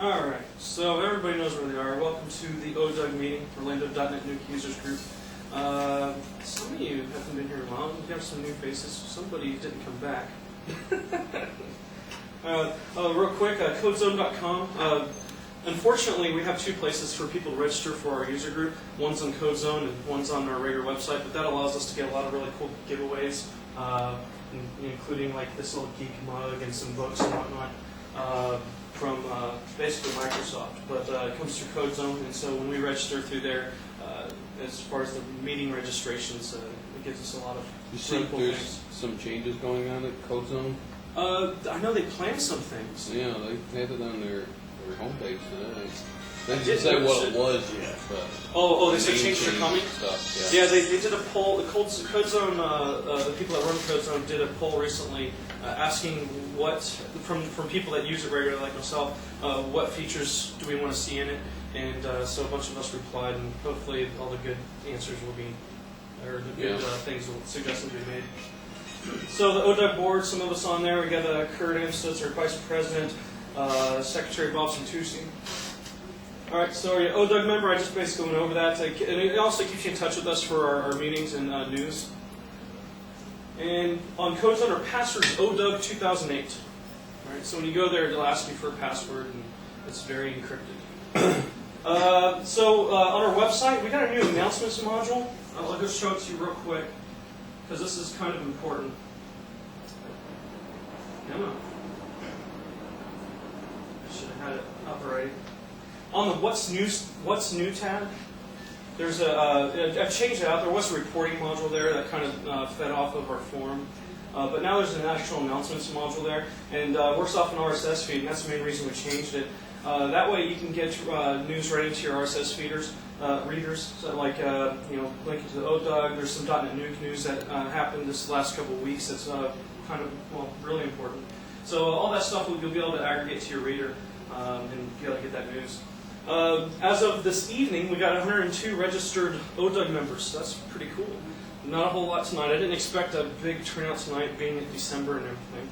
Alright, so everybody knows where they are. Welcome to the ODUG meeting, Orlando DotNetNuke Users Group. Some of you haven't been here long. We have some new faces. Somebody didn't come back. Real quick, codezone.com. Unfortunately, we have two places for people to register for our user group. One's on CodeZone and one's on our regular website, but that allows us to get a lot of really cool giveaways, including like this little geek mug and some books and whatnot. From basically Microsoft, but it comes through CodeZone, and so when we register through there, as far as the meeting registrations, it gives us a lot of You see cool there's things. some changes going on at CodeZone? I know they planned some things. Yeah, they had it on their homepage today. They I didn't did say what notice it was yet, but... Oh, they said changes are coming? Stuff, Yeah, they did a poll. The CodeZone, the people that run CodeZone did a poll recently asking what, from people that use it regularly like myself, what features do we want to see in it? And so a bunch of us replied, and hopefully all the good answers will be, or the good suggestions will be made. So the ODUG board, some of us on there. We got Kurt Amstutz, our vice president, Secretary Bob Santucci. All right, so you're an ODUG member. I just basically went over that. And it also keeps you in touch with us for our meetings and news. And on CodeZone, our password is ODUG 2008. All right, so when you go there, they'll ask you for a password, and it's very encrypted. On our website, we got a new announcements module. I'll just show it to you real quick, because this is kind of important. Come on. I should have had it up already. On the What's New tab, there's I've changed it out. There was a reporting module there that kind of fed off of our forum. But now there's an actual announcements module there, and works off an RSS feed, and that's the main reason we changed it. That way you can get news right into your RSS readers. So like, linking to the ODUG. There's some .NETNuke news that happened this last couple of weeks that's really important. So all that stuff you'll be able to aggregate to your reader and be able to get that news. As of this evening, we got 102 registered ODUG members. So that's pretty cool. Not a whole lot tonight. I didn't expect a big turnout tonight, being in December and everything.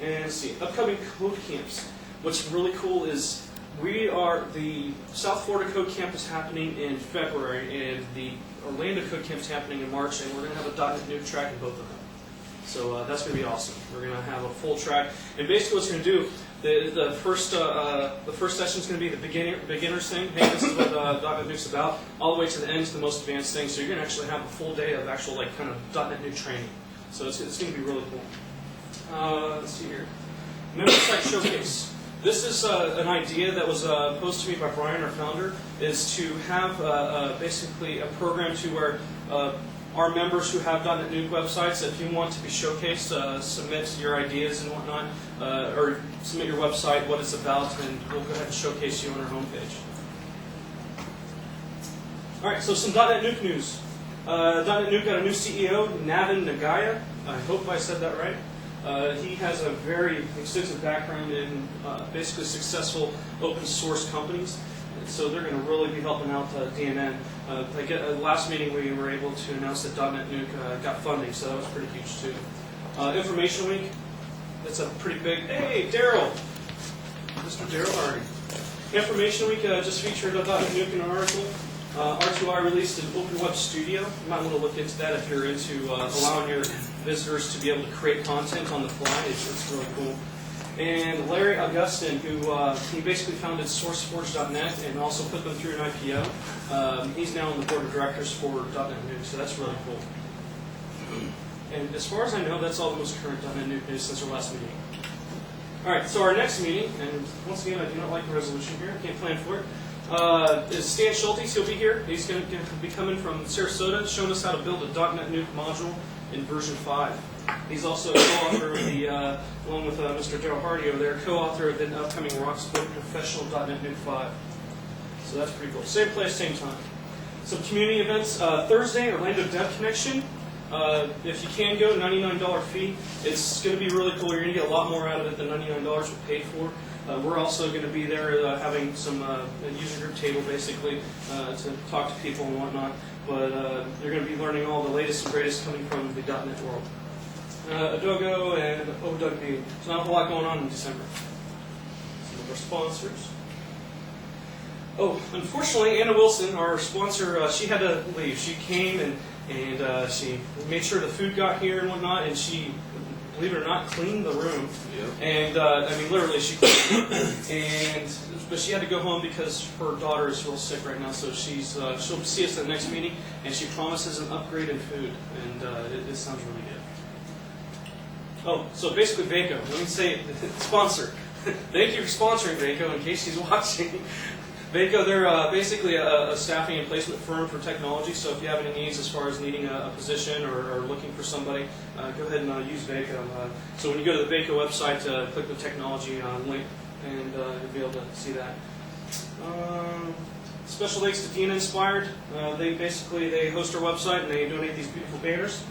And let's see, upcoming code camps. What's really cool is the South Florida Code Camp is happening in February, and the Orlando Code Camp is happening in March, and we're going to have a .NETNuke track in both of them. So that's going to be awesome. We're going to have a full track, and basically what it's going to do. The first session is going to be the beginners thing. Hey, this is what .NETNuke's about, all the way to the end to the most advanced thing. So you're going to actually have a full day of actual kind of .NETNuke training. So it's going to be really cool. Let's see here. Member Site Showcase. This is an idea that was posed to me by Brian, our founder, is to have basically a program to where our members who have .NETNuke websites, if you want to be showcased, submit your ideas and whatnot, or submit your website, what it's about, and we'll go ahead and showcase you on our homepage. All right, so some .NETNuke news. .NETNuke got a new CEO, Navin Nagaya. I hope I said that right. He has a very extensive background in basically successful open source companies. So they're going to really be helping out DNN. Last meeting we were able to announce that .NETNuke got funding, so that was pretty huge too. Information Week, that's a pretty big, hey Daryl, Mr. Daryl Hardy. Information Week just featured .NETNuke in an article. R2I released an Open Web Studio. You might want to look into that if you're into allowing your visitors to be able to create content on the fly. It's really cool. And Larry Augustin, who he basically founded SourceForge.net and also put them through an IPO. He's now on the board of directors for .NETNuke, so that's really cool. And as far as I know, that's all the most current .NETNuke news since our last meeting. All right, so our next meeting, and once again, I do not like the resolution here. I can't plan for it. Is Stan Schultes. He'll be here. He's going to be coming from Sarasota, showing us how to build a .NETNuke module in version 5. He's also a co-author of along with Mr. Daryl Hardy over there, co-author of the upcoming Rocksbook Professional .NETNuke 5. So that's pretty cool. Same place, same time. Some community events. Thursday, Orlando Dev Connection. If you can go, $99 fee. It's going to be really cool. You're going to get a lot more out of it than $99 we paid for. We're also going to be there having some a user group table, basically, to talk to people and whatnot. But you're going to be learning all the latest and greatest coming from the .NET world. Adogo and ODUG. There's not a whole lot going on in December. So sponsors. Oh, unfortunately, Anna Wilson, our sponsor, she had to leave. She came and she made sure the food got here and whatnot, and she, believe it or not, cleaned the room. Yep. And I mean, literally, she cleaned it. But she had to go home because her daughter is real sick right now. So she'll see us at the next meeting, and she promises an upgrade in food, and it sounds really good. Oh, so basically, Vaco. Let me say, sponsor. Thank you for sponsoring Vaco. In case she's watching. Vaco, they're basically a staffing and placement firm for technology, so if you have any needs as far as needing a position or looking for somebody, go ahead and use Vaco. So when you go to the Vaco website, click the technology link, and you'll be able to see that. Special thanks to Dina Inspired. They host our website and they donate these beautiful banners.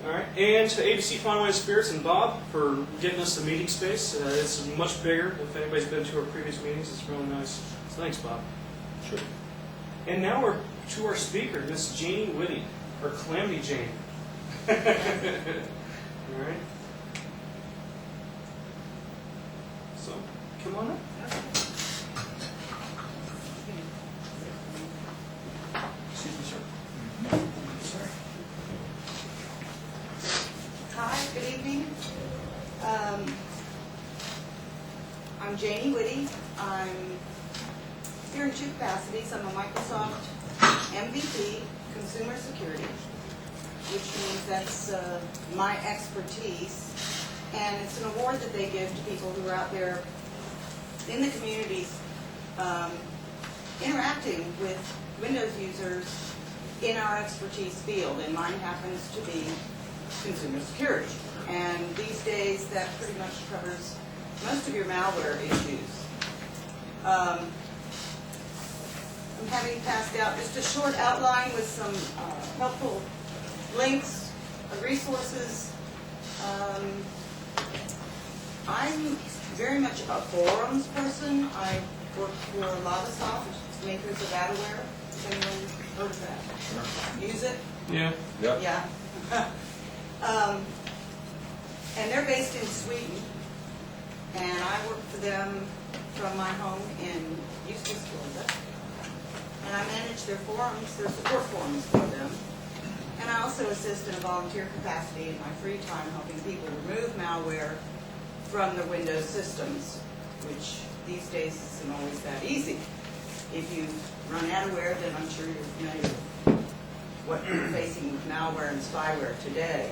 All right, and to ABC Fine Wine Spirits and Bob for getting us the meeting space. It's much bigger. If anybody's been to our previous meetings, it's really nice. So thanks, Bob. Sure. And now we're to our speaker, Miss Janie Whitty, or Calamity Jane. All right. So, come on up. Excuse me, sir. Sorry. Hi, good evening. I'm Janie Whitty. I'm here in two capacities. I'm a Microsoft MVP, Consumer Security, which means that's my expertise. And it's an award that they give to people who are out there in the communities interacting with Windows users in our expertise field. And mine happens to be consumer security. And these days, that pretty much covers most of your malware issues. I'm having passed out just a short outline with some helpful links, resources. I'm very much a forums person. I work for Lavasoft, makers of Adware. Has anyone heard of that? Sure. Use it? Yeah. Yep. Yeah. And they're based in Sweden, and I work for them from my home in Eustis, Florida. And I manage their forums, their support forums for them. And I also assist in a volunteer capacity in my free time helping people remove malware from their Windows systems, which these days isn't always that easy. If you run Adware, then I'm sure you're familiar with what you're facing with malware and spyware today.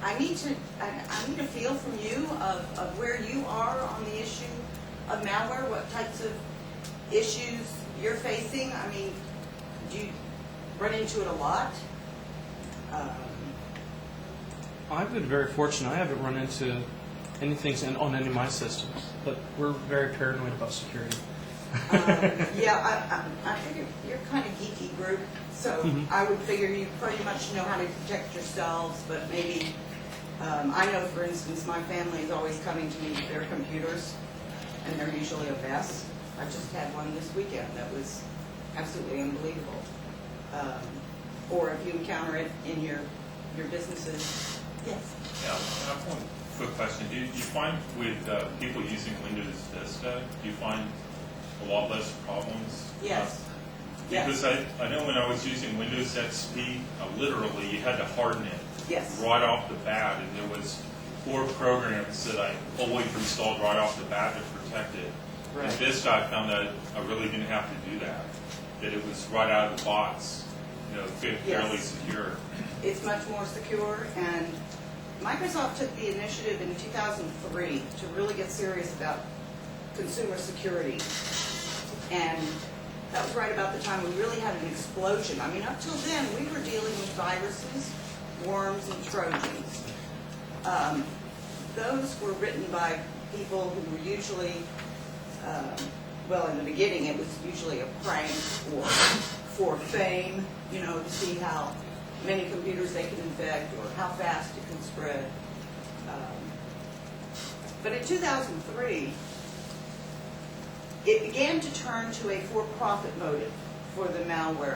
I need a feel from you of where you are on the issue of malware, what types of issues you're facing. I mean, do you run into it a lot? I've been very fortunate. I haven't run into anything on any of my systems, but we're very paranoid about security. Yeah, I figure you're kind of geeky group, so I would figure you pretty much know how to protect yourselves, but maybe, I know, for instance, my family is always coming to me with their computers, and they're usually a mess. I just had one this weekend that was absolutely unbelievable. Or if you encounter it in your businesses. Yes? Yeah, I have one quick question. Do you find with people using Windows Vista, do you find a lot less problems? Yes. Because I know when I was using Windows XP, literally you had to harden it Yes. right off the bat, and there was 4 programs that I always installed right off the bat to protect it. Right. And Vista, I found that I really didn't have to do that. That it was right out of the box, fairly secure. It's much more secure, and Microsoft took the initiative in 2003 to really get serious about consumer security. And that was right about the time we really had an explosion. I mean, up till then, we were dealing with viruses, worms, and Trojans. Those were written by people who were usually, well, in the beginning, it was usually a prank or for fame, to see how many computers they can infect or how fast it can spread. But in 2003, it began to turn to a for-profit motive for the malware